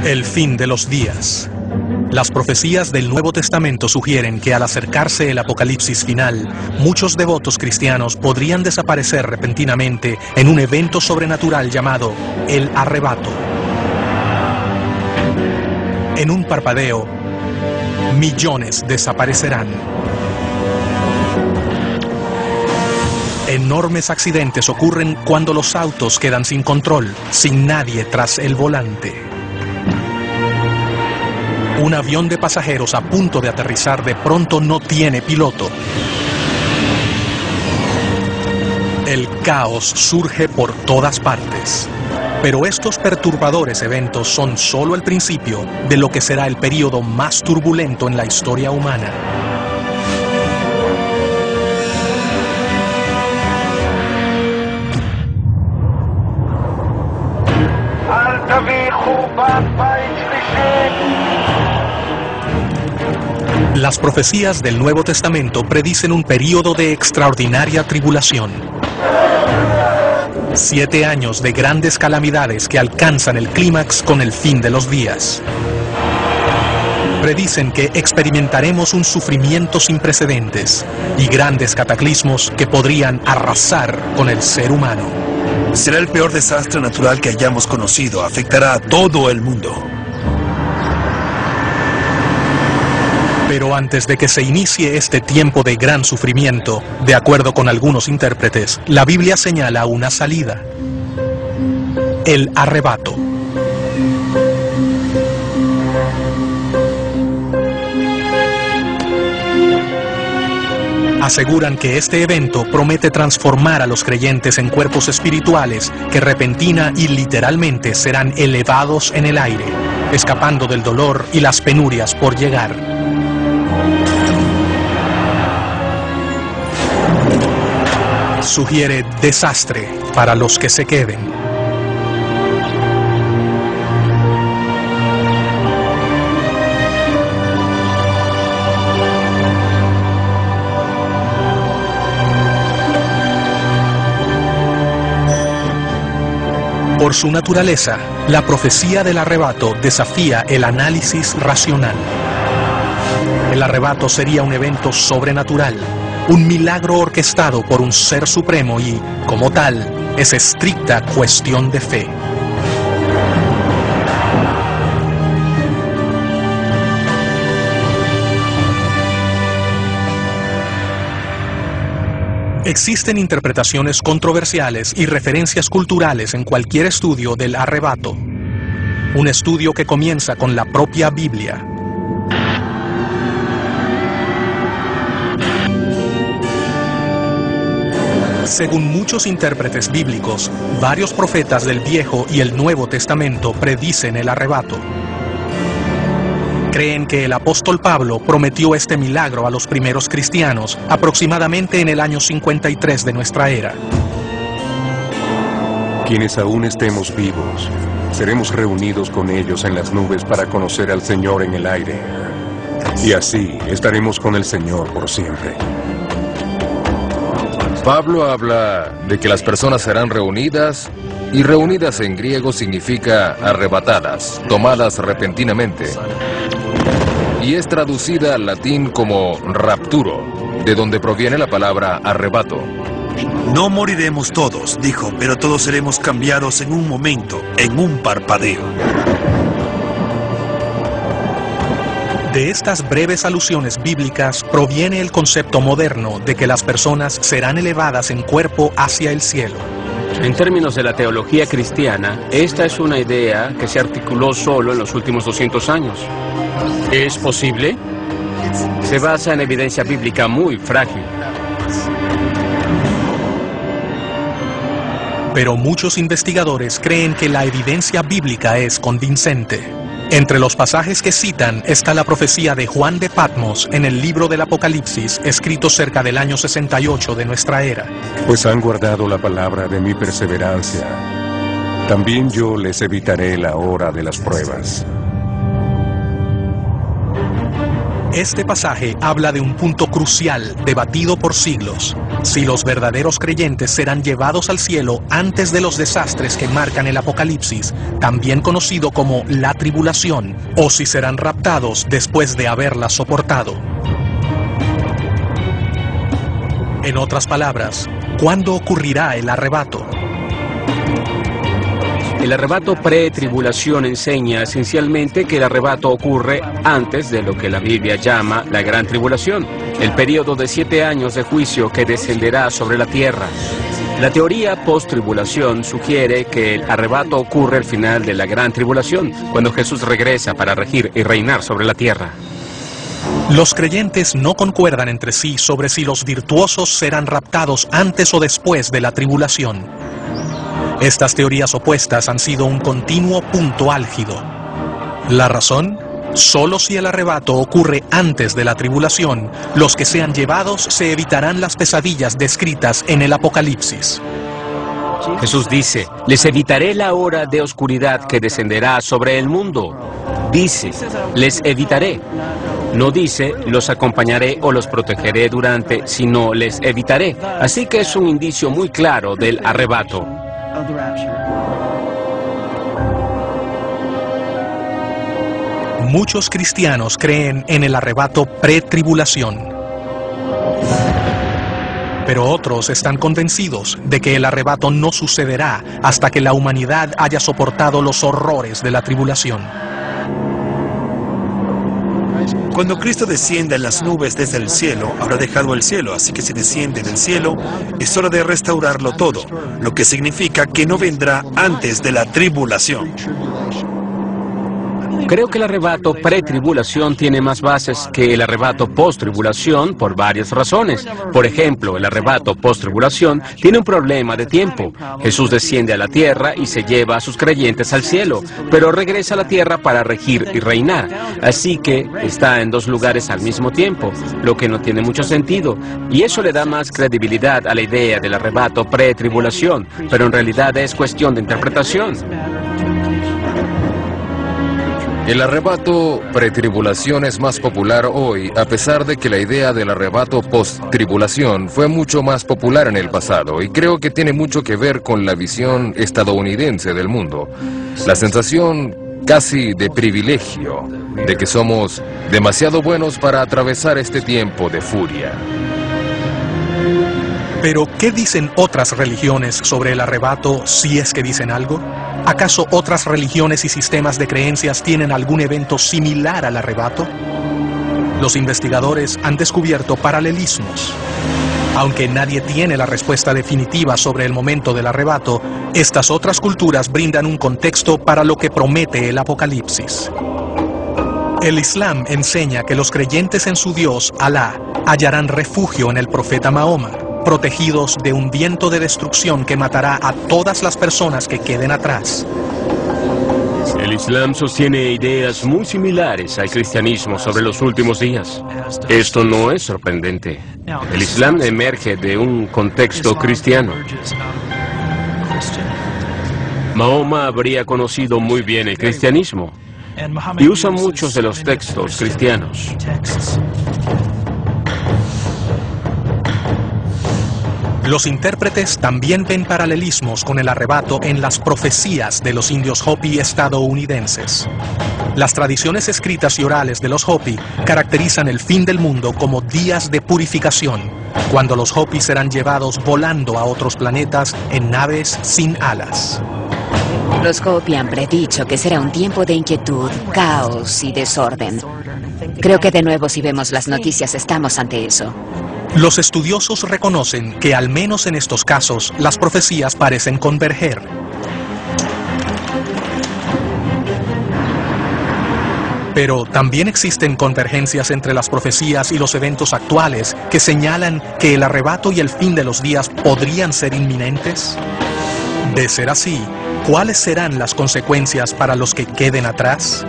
El fin de los días. Las profecías del Nuevo Testamento sugieren que al acercarse el apocalipsis final, muchos devotos cristianos podrían desaparecer repentinamente en un evento sobrenatural llamado el arrebato. En un parpadeo, millones desaparecerán. Enormes accidentes ocurren cuando los autos quedan sin control, sin nadie tras el volante. Un avión de pasajeros a punto de aterrizar de pronto no tiene piloto. El caos surge por todas partes. Pero estos perturbadores eventos son solo el principio de lo que será el período más turbulento en la historia humana. Las profecías del Nuevo Testamento predicen un período de extraordinaria tribulación. 7 años de grandes calamidades que alcanzan el clímax con el fin de los días. Predicen que experimentaremos un sufrimiento sin precedentes y grandes cataclismos que podrían arrasar con el ser humano. Será el peor desastre natural que hayamos conocido. Afectará a todo el mundo. Pero antes de que se inicie este tiempo de gran sufrimiento, de acuerdo con algunos intérpretes, la Biblia señala una salida: el arrebato. Aseguran que este evento promete transformar a los creyentes en cuerpos espirituales que repentina y literalmente serán elevados en el aire, escapando del dolor y las penurias por llegar. Sugiere desastre para los que se queden. Por su naturaleza, la profecía del arrebato desafía el análisis racional. El arrebato sería un evento sobrenatural, un milagro orquestado por un ser supremo y, como tal, es estricta cuestión de fe. Existen interpretaciones controversiales y referencias culturales en cualquier estudio del arrebato. Un estudio que comienza con la propia Biblia. Según muchos intérpretes bíblicos, varios profetas del Viejo y el Nuevo Testamento predicen el arrebato. Creen que el apóstol Pablo prometió este milagro a los primeros cristianos aproximadamente en el año 53 de nuestra era. Quienes aún estemos vivos, seremos reunidos con ellos en las nubes para conocer al Señor en el aire. Y así estaremos con el Señor por siempre. Pablo habla de que las personas serán reunidas, y reunidas en griego significa arrebatadas, tomadas repentinamente. Y es traducida al latín como rapturo, de donde proviene la palabra arrebato. No moriremos todos, dijo, pero todos seremos cambiados en un momento, en un parpadeo. De estas breves alusiones bíblicas proviene el concepto moderno de que las personas serán elevadas en cuerpo hacia el cielo. En términos de la teología cristiana, esta es una idea que se articuló solo en los últimos 200 años. ¿Es posible? Se basa en evidencia bíblica muy frágil. Pero muchos investigadores creen que la evidencia bíblica es convincente. Entre los pasajes que citan está la profecía de Juan de Patmos en el libro del Apocalipsis, escrito cerca del año 68 de nuestra era. Pues han guardado la palabra de mi perseverancia. También yo les evitaré la hora de las pruebas. Este pasaje habla de un punto crucial debatido por siglos. si los verdaderos creyentes serán llevados al cielo antes de los desastres que marcan el Apocalipsis, también conocido como la tribulación, o si serán raptados después de haberla soportado. En otras palabras, ¿cuándo ocurrirá el arrebato? El arrebato pre-tribulación enseña esencialmente que el arrebato ocurre antes de lo que la Biblia llama la gran tribulación, el periodo de 7 años de juicio que descenderá sobre la tierra. La teoría post-tribulación sugiere que el arrebato ocurre al final de la gran tribulación, cuando Jesús regresa para regir y reinar sobre la tierra. Los creyentes no concuerdan entre sí sobre si los virtuosos serán raptados antes o después de la tribulación. Estas teorías opuestas han sido un continuo punto álgido. ¿La razón? Solo si el arrebato ocurre antes de la tribulación, los que sean llevados se evitarán las pesadillas descritas en el Apocalipsis. Jesús dice, les evitaré la hora de oscuridad que descenderá sobre el mundo. Dice, les evitaré. No dice, los acompañaré o los protegeré durante, sino les evitaré. Así que es un indicio muy claro del arrebato. Muchos cristianos creen en el arrebato pre-tribulación. Pero otros están convencidos de que el arrebato no sucederá hasta que la humanidad haya soportado los horrores de la tribulación. Cuando Cristo descienda en las nubes desde el cielo, habrá dejado el cielo, así que si desciende del cielo, es hora de restaurarlo todo, lo que significa que no vendrá antes de la tribulación. Creo que el arrebato pre-tribulación tiene más bases que el arrebato post-tribulación por varias razones. Por ejemplo, el arrebato post-tribulación tiene un problema de tiempo. Jesús desciende a la tierra y se lleva a sus creyentes al cielo, pero regresa a la tierra para regir y reinar. Así que está en 2 lugares al mismo tiempo, lo que no tiene mucho sentido. Y eso le da más credibilidad a la idea del arrebato pre-tribulación, pero en realidad es cuestión de interpretación. El arrebato pretribulación es más popular hoy, a pesar de que la idea del arrebato post-tribulación fue mucho más popular en el pasado, y creo que tiene mucho que ver con la visión estadounidense del mundo. La sensación casi de privilegio, de que somos demasiado buenos para atravesar este tiempo de furia. Pero, ¿qué dicen otras religiones sobre el arrebato, si es que dicen algo? ¿Acaso otras religiones y sistemas de creencias tienen algún evento similar al arrebato? Los investigadores han descubierto paralelismos. Aunque nadie tiene la respuesta definitiva sobre el momento del arrebato, estas otras culturas brindan un contexto para lo que promete el Apocalipsis. El Islam enseña que los creyentes en su Dios, Alá, hallarán refugio en el profeta Mahoma, protegidos de un viento de destrucción que matará a todas las personas que queden atrás. El Islam sostiene ideas muy similares al cristianismo sobre los últimos días. Esto no es sorprendente. El Islam emerge de un contexto cristiano. Mahoma habría conocido muy bien el cristianismo y usa muchos de los textos cristianos. Los intérpretes también ven paralelismos con el arrebato en las profecías de los indios Hopi estadounidenses. Las tradiciones escritas y orales de los Hopi caracterizan el fin del mundo como días de purificación, cuando los Hopi serán llevados volando a otros planetas en naves sin alas. Los Hopi han predicho que será un tiempo de inquietud, caos y desorden. Creo que de nuevo, si vemos las noticias, estamos ante eso. Los estudiosos reconocen que, al menos en estos casos, las profecías parecen converger. Pero también existen convergencias entre las profecías y los eventos actuales que señalan que el arrebato y el fin de los días podrían ser inminentes. De ser así, ¿cuáles serán las consecuencias para los que queden atrás?